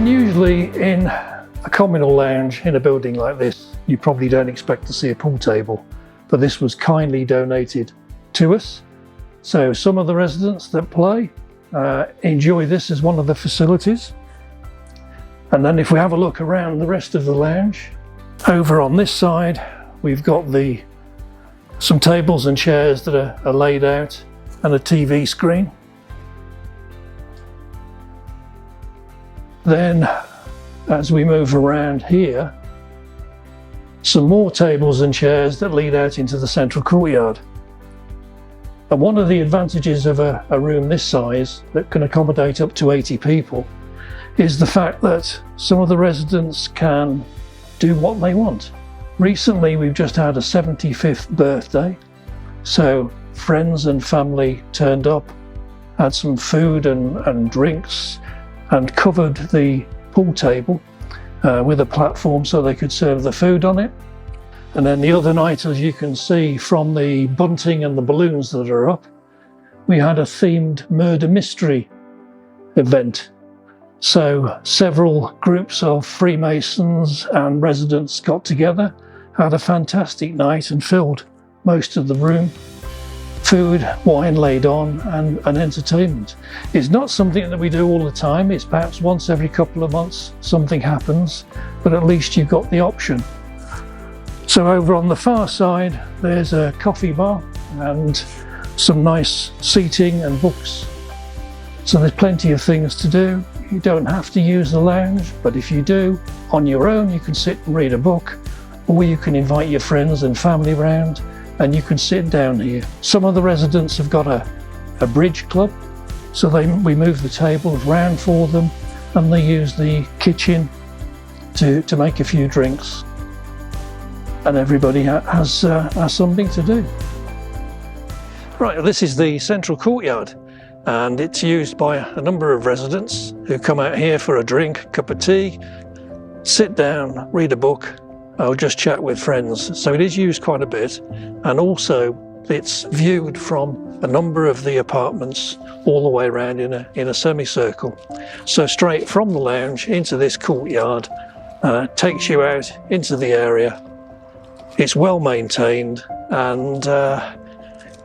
Unusually, in a communal lounge in a building like this, you probably don't expect to see a pool table, but this was kindly donated to us. So some of the residents that play enjoy this as one of the facilities. And then if we have a look around the rest of the lounge, over on this side, we've got some tables and chairs that are laid out and a TV screen. Then, as we move around here, some more tables and chairs that lead out into the central courtyard. And one of the advantages of a room this size that can accommodate up to 80 people is the fact that some of the residents can do what they want. Recently, we've just had a 75th birthday, so friends and family turned up, had some food and drinks, and covered the pool table with a platform so they could serve the food on it. And then the other night, as you can see from the bunting and the balloons that are up, we had a themed murder mystery event. So several groups of Freemasons and residents got together, had a fantastic night and filled most of the room. Food, wine laid on, and entertainment. It's not something that we do all the time. It's perhaps once every couple of months something happens, but at least you've got the option. So over on the far side, there's a coffee bar and some nice seating and books. So there's plenty of things to do. You don't have to use the lounge, but if you do, on your own, you can sit and read a book, or you can invite your friends and family round and you can sit down here. Some of the residents have got a bridge club, so we move the tables round for them and they use the kitchen to make a few drinks. And everybody has something to do. Right, this is the central courtyard, and it's used by a number of residents who come out here for a drink, a cup of tea, sit down, read a book, or just chat with friends. So it is used quite a bit, and also it's viewed from a number of the apartments all the way around in a semicircle. So straight from the lounge into this courtyard takes you out into the area. It's well maintained, and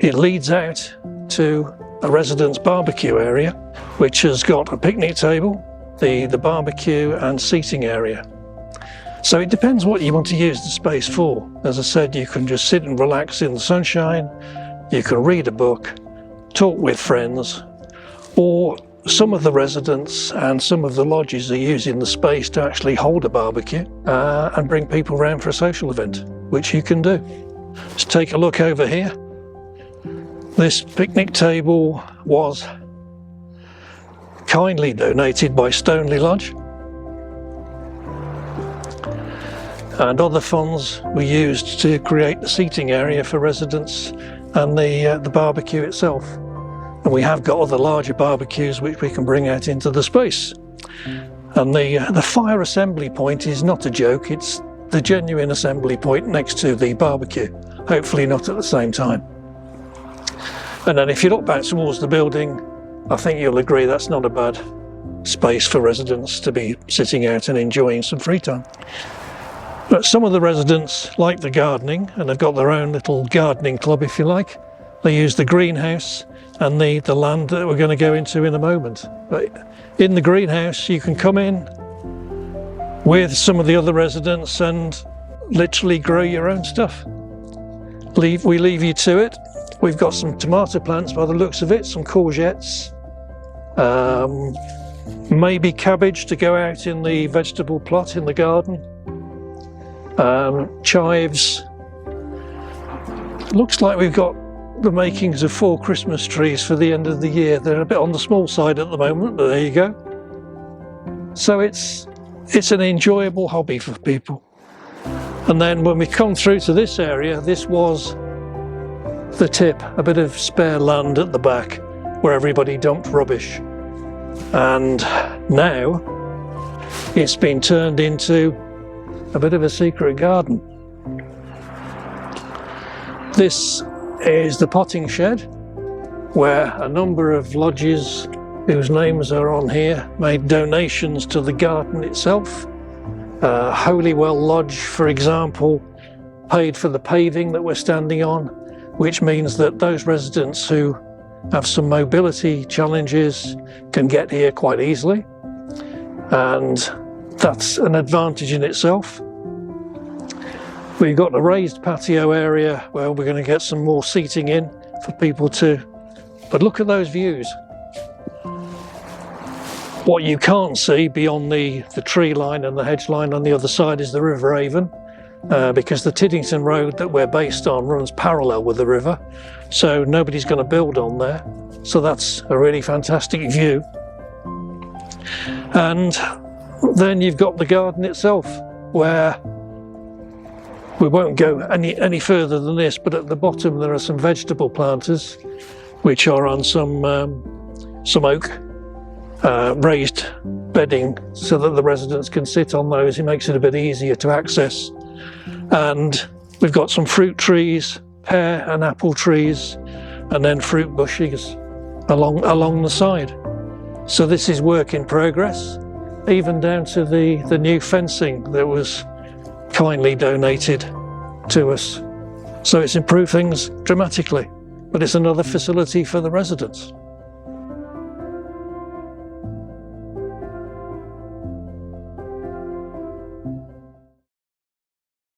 it leads out to a residence barbecue area, which has got a picnic table, the barbecue and seating area. So it depends what you want to use the space for. As I said, you can just sit and relax in the sunshine, you can read a book, talk with friends, or some of the residents and some of the lodges are using the space to actually hold a barbecue and bring people around for a social event, which you can do. Let's take a look over here. This picnic table was kindly donated by Stoneleigh Lodge, and other funds were used to create the seating area for residents and the barbecue itself. And we have got other larger barbecues which we can bring out into the space. And the fire assembly point is not a joke, it's the genuine assembly point next to the barbecue, hopefully not at the same time. And then if you look back towards the building, I think you'll agree that's not a bad space for residents to be sitting out and enjoying some free time. But some of the residents like the gardening and have got their own little gardening club, if you like. They use the greenhouse and the land that we're going to go into in a moment. But in the greenhouse, you can come in with some of the other residents and literally grow your own stuff. We leave you to it. We've got some tomato plants by the looks of it, some courgettes, maybe cabbage to go out in the vegetable plot in the garden, chives. Looks like we've got the makings of 4 Christmas trees for the end of the year. They're a bit on the small side at the moment, but there you go. So it's an enjoyable hobby for people. And then when we come through to this area, this was the tip, a bit of spare land at the back where everybody dumped rubbish. And now it's been turned into a bit of a secret garden. This is the potting shed where a number of lodges whose names are on here made donations to the garden itself. Holywell Lodge, for example, paid for the paving that we're standing on, which means that those residents who have some mobility challenges can get here quite easily, and that's an advantage in itself. We've got a raised patio area where we're going to get some more seating in for people to, but look at those views. What you can't see beyond the tree line and the hedge line on the other side is the River Avon, because the Tiddington Road that we're based on runs parallel with the river, so nobody's going to build on there. So that's a really fantastic view. And then you've got the garden itself, where we won't go any further than this, but at the bottom there are some vegetable planters which are on some oak raised bedding so that the residents can sit on those. It makes it a bit easier to access. And we've got some fruit trees, pear and apple trees, and then fruit bushes along the side. So this is work in progress, even down to the new fencing that was kindly donated to us. So it's improved things dramatically, but it's another facility for the residents.